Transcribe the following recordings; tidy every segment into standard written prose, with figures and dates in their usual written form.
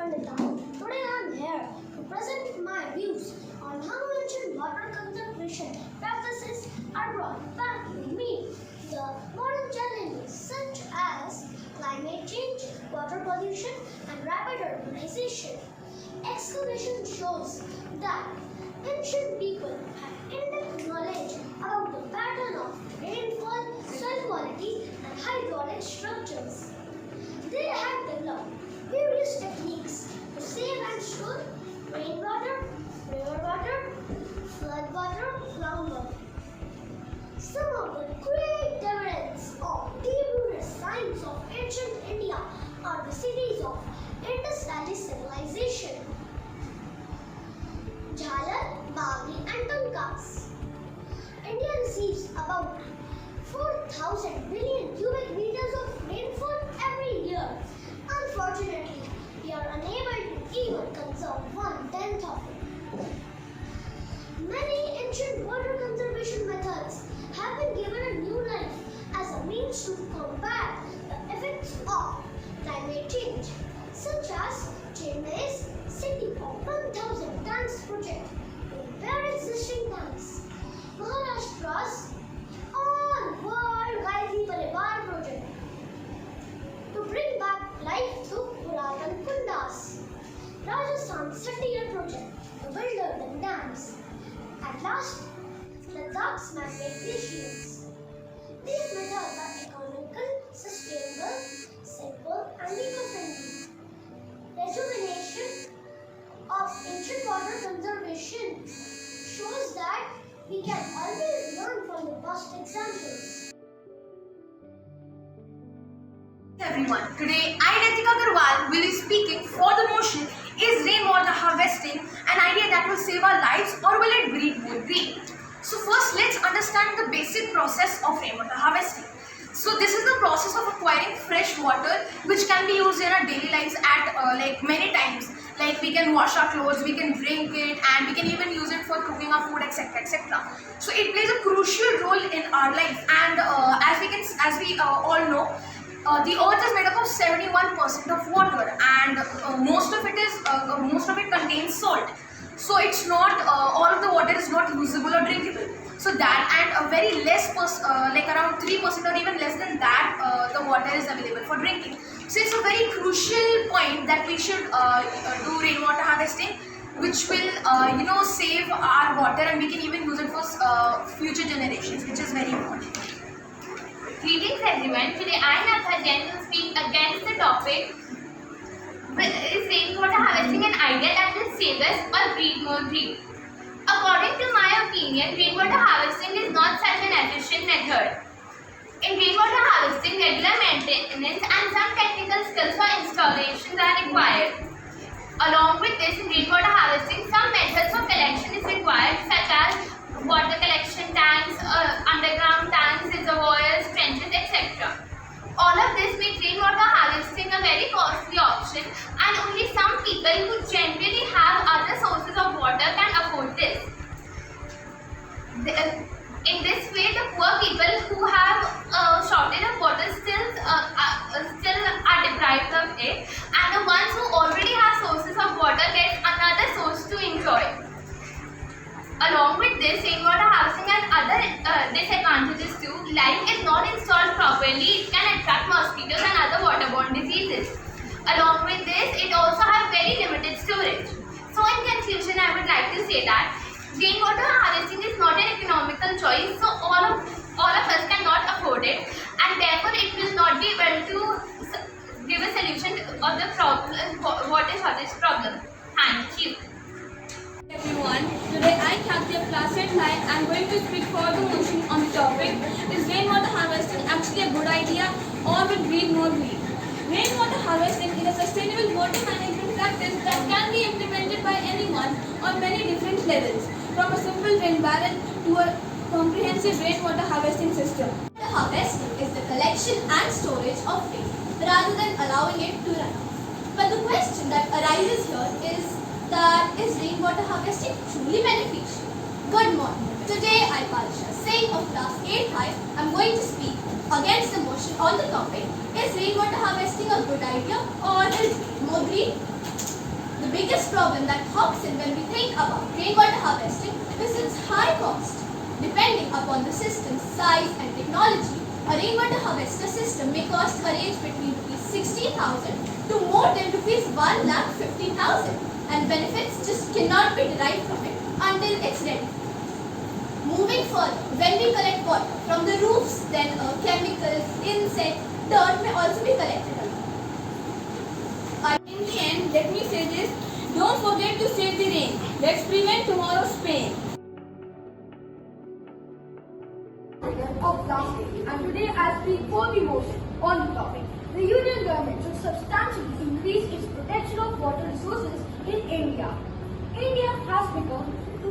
Pandita. Today I am here to present my views on how ancient water conservation practices are brought back to meet the modern challenges such as climate change, water pollution, and rapid urbanization. Excavation shows that ancient people had in-depth knowledge about the pattern of rainfall, soil quality, and hydraulic structures. They had developed various techniques to save and store rainwater, river water, flood water, groundwater. Some of the great evidence of deep-rooted signs of ancient India are the cities of Indus Valley civilization, Jhalar, Baghi, and Tankas. India receives about 4,000 billion cubic meters of rainfall every year. Unfortunately, we are unable to even conserve 1/10 of it. Many ancient water conservation methods have been given a new life as a means to combat the effects of climate change, such as Chennai's City of 1,000 Tons project to repair existing tanks, Maharashtra's all-world Gayatri Parivar project to bring back life through Puratan Kundas, Rajasthan's 30-year project to build urban dams. At last, Ladakh's man-made glaciers. These methods are economical, sustainable, simple, and eco-friendly. Rejuvenation of ancient water conservation shows that we can always learn from the past examples. Everyone, today I, Ritika Agarwal, will be speaking for the motion, is rainwater harvesting an idea that will save our lives or will it breed more greed? So first let's understand the basic process of rainwater harvesting. So this is the process of acquiring fresh water which can be used in our daily lives at like many times. Like we can wash our clothes, we can drink it, and we can even use it for cooking our food, etc., etc. So it plays a crucial role in our life, and as we all know, the earth is made up of 71% of water, and most of it contains salt. So it's not all of the water is not usable or drinkable. So that, and a very less like around 3% or even less than that, the water is available for drinking. So it's a very crucial point that we should do rainwater harvesting, which will save our water, and we can even use it for future generations, which is very important. Greetings everyone. Today I am Jain will speak against the topic, is rainwater harvesting an idea that will save us or breed more greed? According to my opinion, rainwater harvesting is not such an efficient method. In rainwater harvesting, regular maintenance and some technical skills for installations are required. Along with this, in rainwater harvesting, some methods of collection is required, such as water collection tanks, underground tanks, reservoirs, trenches, etc. All of this makes rainwater harvesting a very costly option, and only some people who generally have other sources of water can afford this. In this way, the poor people who have a shortage of water still are deprived of it, and the ones who already have sources of water get another source to enjoy. Along with this, rainwater harvesting has other disadvantages too. Like, if not installed properly, it can attract mosquitoes and other waterborne diseases. Along with this, it also has very limited storage. So in conclusion, I would like to say that rainwater harvesting is not an economical choice, so all of us cannot afford it, and therefore it will not be able to give a solution of the water shortage problem. Thank you. Everyone, today I, Khyatya, class 8 9, I am going to speak for the motion on the topic, is rainwater harvesting actually a good idea or will breed more greed? Rainwater harvesting is a sustainable water management practice that can be implemented by anyone on many different levels, from a simple rain barrel to a comprehensive rainwater harvesting system. The harvesting is the collection and storage of rain rather than allowing it to run out. But the question that arises here is that, is rainwater harvesting truly beneficial? Good morning. Today I, Parisha Singh of class 8 I am going to speak against the motion on the topic, is rainwater harvesting a good idea or will it breed more greed? biggest problem that hops in when we think about rainwater harvesting is its high cost. Depending upon the system's size and technology, a rainwater harvester system may cost a range between rupees 60,000 to more than rupees 1,50,000, and benefits just cannot be derived from it until it's ready. Moving further, when we collect water from the roofs, then chemicals, insects, dirt may also be collected along. In the end, let me say this: don't forget to save the rain. Let's prevent tomorrow's pain. Of plastic, and today I speak for the motion on the topic. The Union government should substantially increase its protection of water resources in India. India has home to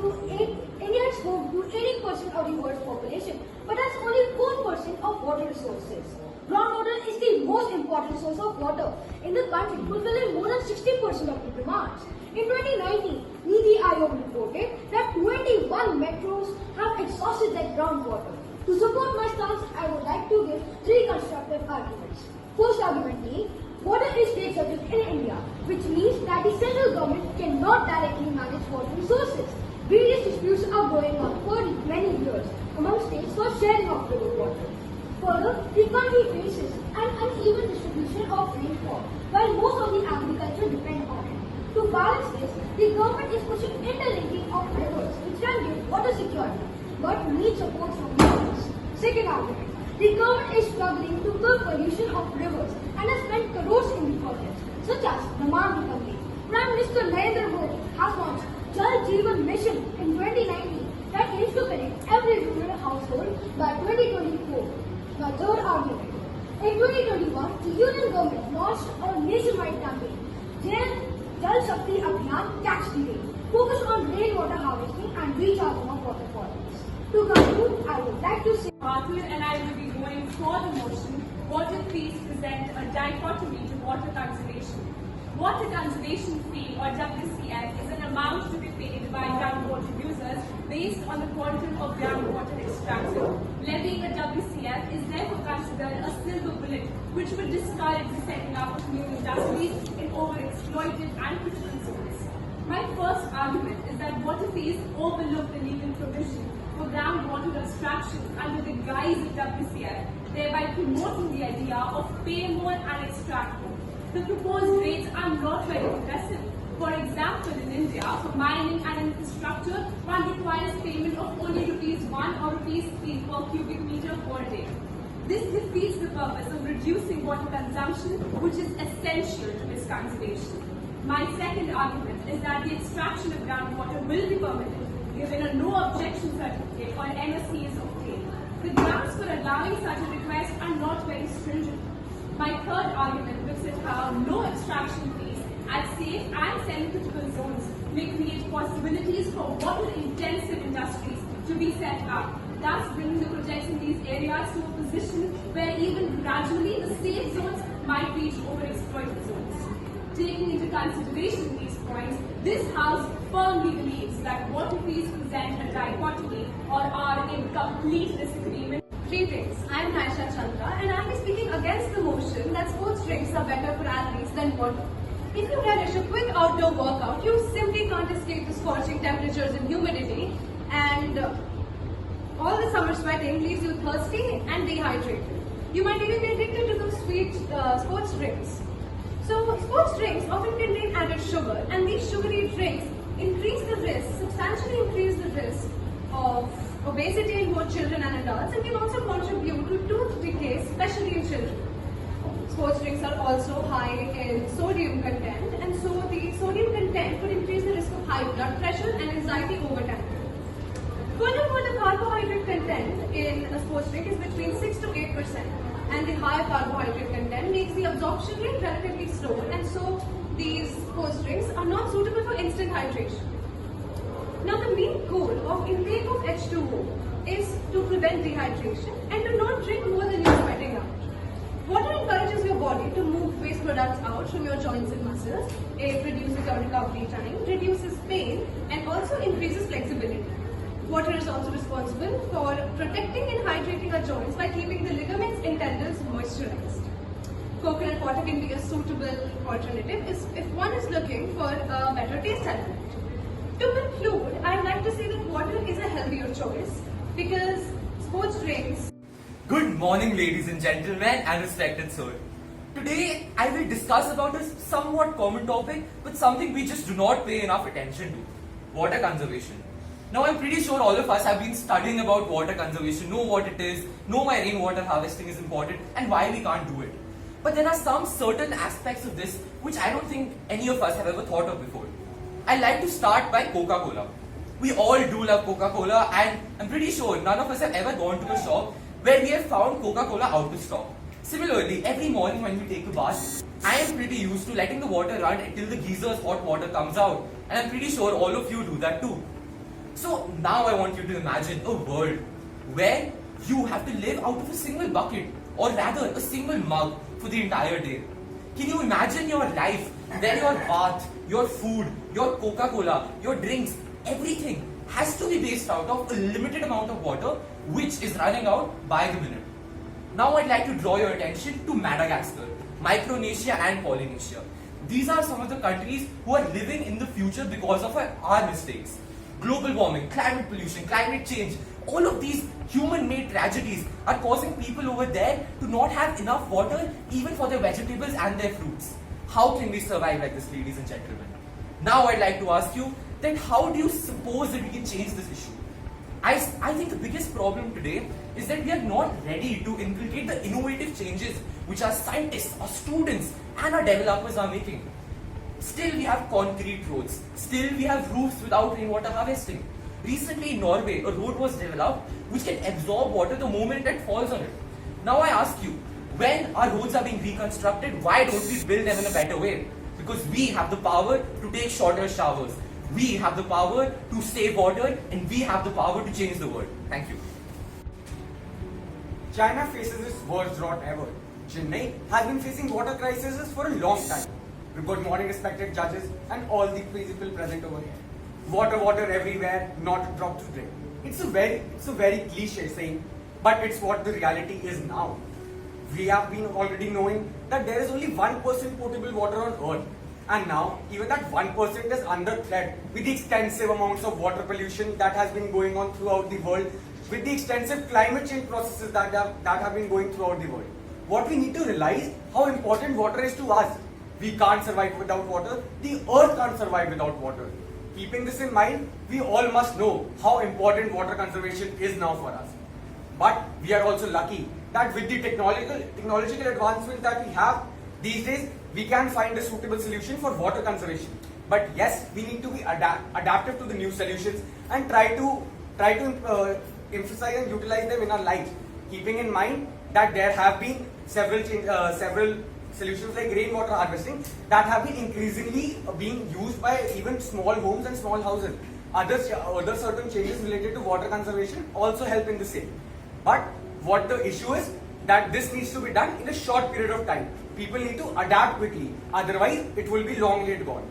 80% of the world's population, but has only 4% of water resources. Groundwater is the most important source of water in the country, fulfilling more than 60% of the demands. In 2019, Niti Aayog reported that 21 metros have exhausted their groundwater. To support my stance, I would like to give 3 constructive arguments. First argument being, water is state subject in India, which means that the central government cannot directly manage water resources. Various disputes are going on for many years among states for sharing of river water. Further, the country faces an uneven distribution of rainfall, while most of the agriculture depend on it. To balance this, the government is pushing interlinking of rivers, which can give water security, but needs support from governments. Second argument, the government is struggling to curb pollution of rivers and has spent crores in the projects, such as the Manvi campaign. Prime Minister Narendra Modi has launched Jal Jeevan Mission in 2019 that aims to connect every rural household by 2024. My third argument, in 2021, the Union government launched a nationwide campaign, Jal Shakti Abhiyan Catch the Rain, focused on rainwater harvesting and recharging of waterfalls. To conclude, I would like to say Arthur and I will be going for the motion. Water fees present a dichotomy to water conservation. Water conservation fee, or WCF, is an amount to be paid by groundwater users based on the quantum of groundwater extracted. Levying a WCF is therefore considered a silver bullet, which would discourage the setting up of new industries in overexploited and critical zones. My first argument is that water fees overlook the legal provision for groundwater extraction under the guise of WCF, thereby promoting the idea of pay more and extract more. The proposed rates are not very progressive. For example, in India, for mining and infrastructure, one requires payment of only ₹1 or ₹3 per cubic meter per day. This defeats the purpose of reducing water consumption, which is essential to its conservation. My second argument is that the extraction of groundwater will be permitted given a no objection certificate or NOC is obtained. The grounds for allowing such a request are not very stringent. My third argument looks at how no extraction fees at safe and semi-critical zones may create possibilities for water-intensive industries to be set up, thus bringing the projects in these areas to a position where even gradually the safe zones might reach overexploited zones. Taking into consideration these points, this House firmly believes that water fees present a dichotomy or are in complete disagreement. Greetings, I am Aisg and I am speaking against the motion that sports drinks are better for athletes than water. If you relish a quick outdoor workout, you simply can't escape the scorching temperatures and humidity, and all the summer sweating leaves you thirsty and dehydrated. You might even be addicted to those sweet sports drinks. So, sports drinks often contain added sugar, and these sugary drinks substantially increase the risk of obesity in both children and adults, and can also contribute to tooth decay, especially in children. Sports drinks are also high in sodium content, and so the sodium content could increase the risk of high blood pressure and anxiety over time. Furthermore, the carbohydrate content in a sports drink is between 6 to 8%, and the higher carbohydrate content makes the absorption rate relatively slow, and so these sports drinks are not suitable for instant hydration. Now, the main goal of intake of H2O is to prevent dehydration and to not drink more than you're sweating out. Water encourages your body to move waste products out from your joints and muscles. It reduces your recovery time, reduces pain, and also increases flexibility. Water is also responsible for protecting and hydrating our joints by keeping the ligaments and tendons moisturized. coconut water can be a suitable alternative if one is looking for a better taste alternative. To conclude, I'd like to say that water is a healthier choice because sports drinks. Good morning, ladies and gentlemen, and respected sir. Today, I will discuss about a somewhat common topic, but something we just do not pay enough attention to: water conservation. Now, I'm pretty sure all of us have been studying about water conservation, know what it is, know why rainwater harvesting is important, and why we can't do it. But there are some certain aspects of this which I don't think any of us have ever thought of before. I'd like to start by Coca-Cola. We all do love Coca-Cola, and I'm pretty sure none of us have ever gone to a shop where we have found Coca-Cola out of stock. Similarly, every morning when we take a bath, I am pretty used to letting the water run until the geezer's hot water comes out, and I'm pretty sure all of you do that too. So now I want you to imagine a world where you have to live out of a single bucket, or rather a single mug, for the entire day. Can you imagine your life where your bath, your food, your Coca-Cola, your drinks, everything has to be based out of a limited amount of water which is running out by the minute? Now I'd like to draw your attention to Madagascar, Micronesia and Polynesia. These are some of the countries who are living in the future because of our mistakes. Global warming, climate pollution, climate change, all of these human-made tragedies are causing people over there to not have enough water even for their vegetables and their fruits. How can we survive like this, ladies and gentlemen? Now I'd like to ask you that how do you suppose that we can change this issue? I think the biggest problem today is that we are not ready to inculcate the innovative changes which our scientists, our students and our developers are making. Still we have concrete roads. Still we have roofs without rainwater harvesting. Recently in Norway, a road was developed which can absorb water the moment it falls on it. Now I ask you, when our roads are being reconstructed, why don't we build them in a better way? Because we have the power to take shorter showers. We have the power to save water, and we have the power to change the world. Thank you. China faces its worst drought ever. Chennai has been facing water crises for a long time. We've got morning respected judges and all the people present over here. Water, water everywhere, not a drop to drink. It's a very cliche saying, but it's what the reality is now. We have been already knowing that there is only 1% potable water on earth. And now, even that 1% is under threat with the extensive amounts of water pollution that has been going on throughout the world, with the extensive climate change processes that have been going throughout the world. What we need to realize how important water is to us. We can't survive without water. The earth can't survive without water. Keeping this in mind, we all must know how important water conservation is now for us. But we are also lucky that with the technological advancements that we have these days, we can find a suitable solution for water conservation. But yes, we need to be adaptive to the new solutions and try to emphasize and utilize them in our lives, keeping in mind that there have been several solutions like rainwater harvesting that have been increasingly being used by even small homes and small houses. Other certain changes related to water conservation also help in the same. But what the issue is that this needs to be done in a short period of time. People need to adapt quickly, otherwise it will be long late gone.